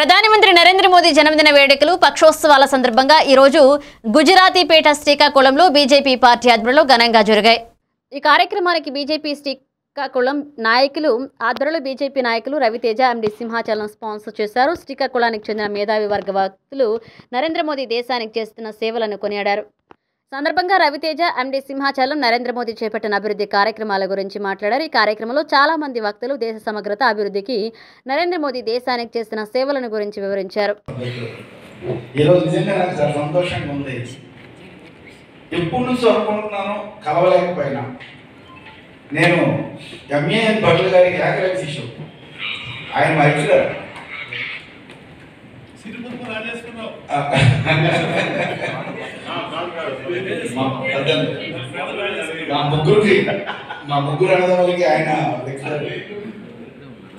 ప్రధానమంత్రి నరేంద్ర మోదీ జన్మదిన వేడుకలు పక్షోత్సవాల సందర్భంగా ఈ రోజు గుజరాతీపేట శ్రీకాకుళంలో బీజేపీ పార్టీ ఆధ్వర్యంలో ఘనంగా జరిగాయి। ఈ కార్యక్రమానికి బీజేపీ శ్రీకాకుళం నాయకులు ఆధ్వర్యంలో బీజేపీ నాయకులు రవితేజ ఎండి సింహాచలం స్పాన్సర్ చేశారు। శ్రీకాకుళానికి చెందిన మేధావి వర్గ వ్యక్తులు నరేంద్ర మోదీ దేశానికి చేస్తున్న సేవలను కొనియాడారు। సందర్భంగా రవితేజ ఎండి సింహాచలం నరేంద్ర మోదీ చేపట్టిన అభివృద్ధి కార్యక్రమాల గురించి మాట్లాడారు। ఈ కార్యక్రమంలో చాలా మంది వక్తలు దేశ సమగ్రత అభివృద్ధికి నరేంద్ర మోదీ దేశానికి చేస్తున్న సేవలను గురించి వివరించారు। ఈ రోజు నిజంగా నాకు చాలా సంతోషంగా ఉంది। ఎప్పుడు నుంచి అనుకుంటున్నాను కలవలేకపోయినా నేను ఎంఏఎన్ భట్ల గారికి ఏకలవ్య శిష్యుడు, ఆయన మా ఇచ్చారు మా ముగ్గురు అన్నదమ్ములకి ఆయన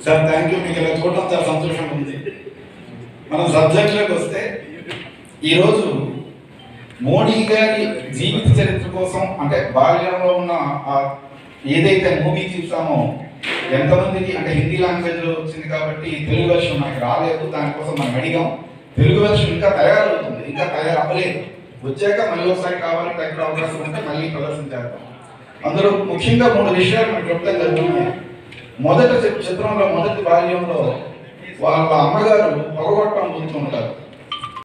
సార్ థ్యాంక్ యూ, మీకు ఇలా చూడటం చాలా సంతోషంగా ఉంది। మనం సబ్జెక్ట్లోకి వస్తే ఈరోజు మోడీ గారి జీవిత చరిత్ర కోసం అంటే బాల్యంలో ఉన్న ఏదైతే మూవీ చూసామో ఎంతమందికి అంటే హిందీ లాంగ్వేజ్లో వచ్చింది కాబట్టి తెలుగు వెర్షన్ మనకి రాలేదు, దానికోసం మనం అడిగాం। తెలుగు వెర్షన్ ఇంకా తయారవుతుంది, ఇంకా తయారవ్వలేదు, వచ్చాక మళ్ళీ ఒకసారి కావాలంటే ఎక్కడ అవకాశం ఉంటే మళ్ళీ ప్రదర్శన చేద్దాం। అందులో ముఖ్యంగా 3 విషయాలు మనకు చెప్తాం జరుగుతున్నాయి। మొదటి చిత్రంలో మొదటి బాల్యంలో వాళ్ళ అమ్మగారు పొగగొట్టడం పొందుతుంటారు।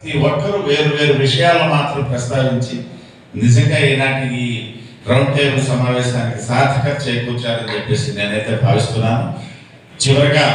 ఈ ఒక్కరు వేరు వేరు విషయాలను మాత్రం ప్రస్తావించి నిజంగా ఈనాటి రౌండ్ టేబుల్ సమావేశానికి సార్థకత చేకూర్చాలని చెప్పేసి నేనైతే భావిస్తున్నాను। చివరిగా